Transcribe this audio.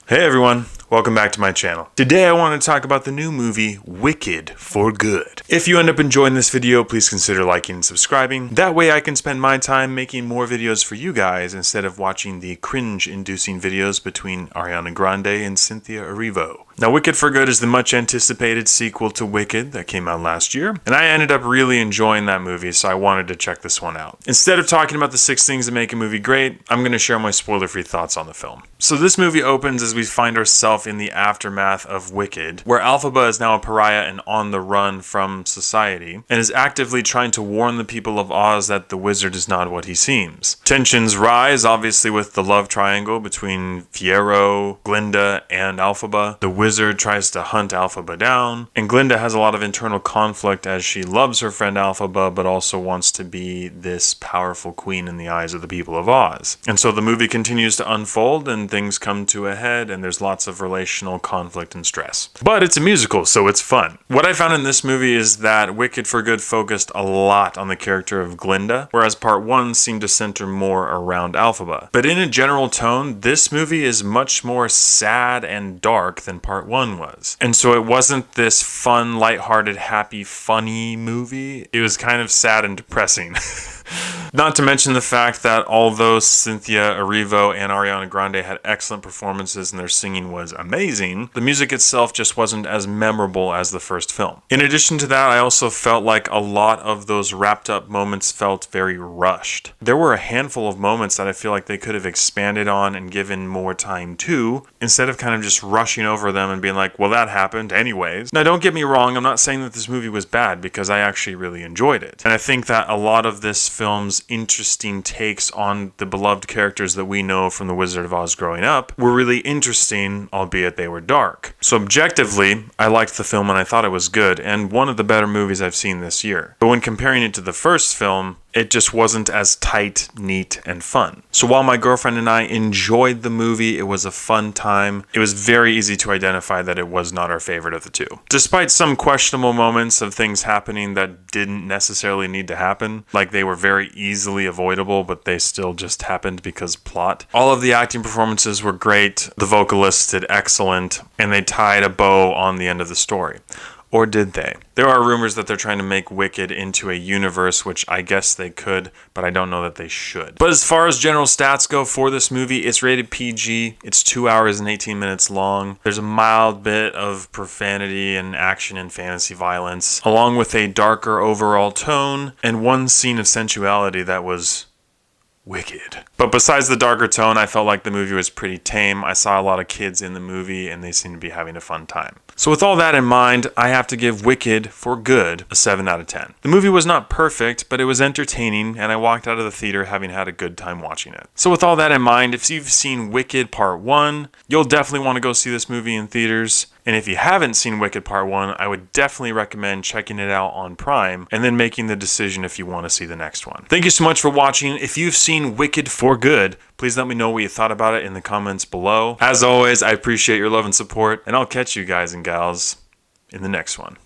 Hey everyone, welcome back to my channel. Today I want to talk about the new movie Wicked for Good. If you end up enjoying this video, please consider liking and subscribing. That way I can spend my time making more videos for you guys instead of watching the cringe-inducing videos between Ariana Grande and Cynthia Erivo. Now, Wicked for Good is the much anticipated sequel to Wicked that came out last year, and I ended up really enjoying that movie, so I wanted to check this one out. Instead of talking about the 6 things that make a movie great, I'm going to share my spoiler-free thoughts on the film. So this movie opens as we find ourselves in the aftermath of Wicked, where Elphaba is now a pariah and on the run from society, and is actively trying to warn the people of Oz that the wizard is not what he seems. Tensions rise, obviously, with the love triangle between Fiyero, Glinda, and Elphaba. The wizard tries to hunt Elphaba down, and Glinda has a lot of internal conflict as she loves her friend Elphaba, but also wants to be this powerful queen in the eyes of the people of Oz. And so the movie continues to unfold, and things come to a head, and there's lots of relational conflict and stress. But it's a musical, so it's fun. What I found in this movie is that Wicked for Good focused a lot on the character of Glinda, whereas part 1 seemed to center more around Elphaba. But in a general tone, this movie is much more sad and dark than part 1 was. And so it wasn't this fun, lighthearted, happy, funny movie. It was kind of sad and depressing. Not to mention the fact that although Cynthia Erivo and Ariana Grande had excellent performances and their singing was amazing, the music itself just wasn't as memorable as the first film. In addition to that, I also felt like a lot of those wrapped up moments felt very rushed. There were a handful of moments that I feel like they could have expanded on and given more time to, instead of kind of just rushing over them and being like, well, that happened anyways. Now, don't get me wrong, I'm not saying that this movie was bad, because I actually really enjoyed it. And I think that a lot of this film's interesting takes on the beloved characters that we know from The Wizard of Oz growing up were really interesting, albeit they were dark. So objectively, I liked the film and I thought it was good, and one of the better movies I've seen this year. But when comparing it to the first film, it just wasn't as tight, neat, and fun. So while my girlfriend and I enjoyed the movie, it was a fun time, it was very easy to identify that it was not our favorite of the two. Despite some questionable moments of things happening that didn't necessarily need to happen, like they were very easily avoidable, but they still just happened because plot. All of the acting performances were great, the vocalists did excellent, and they tied a bow on the end of the story. Or did they? There are rumors that they're trying to make Wicked into a universe, which I guess they could, but I don't know that they should. But as far as general stats go for this movie, it's rated PG. It's 2 hours and 18 minutes long. There's a mild bit of profanity and action and fantasy violence, along with a darker overall tone and one scene of sensuality that was wicked. But besides the darker tone, I felt like the movie was pretty tame. I saw a lot of kids in the movie and they seemed to be having a fun time. So with all that in mind, I have to give Wicked for Good a 7 out of 10. The movie was not perfect, but it was entertaining, and I walked out of the theater having had a good time watching it. So with all that in mind, if you've seen Wicked Part 1, you'll definitely want to go see this movie in theaters. And if you haven't seen Wicked Part 1, I would definitely recommend checking it out on Prime and then making the decision if you want to see the next one. Thank you so much for watching. If you've seen Wicked for Good, please let me know what you thought about it in the comments below. As always, I appreciate your love and support, and I'll catch you guys and gals in the next one.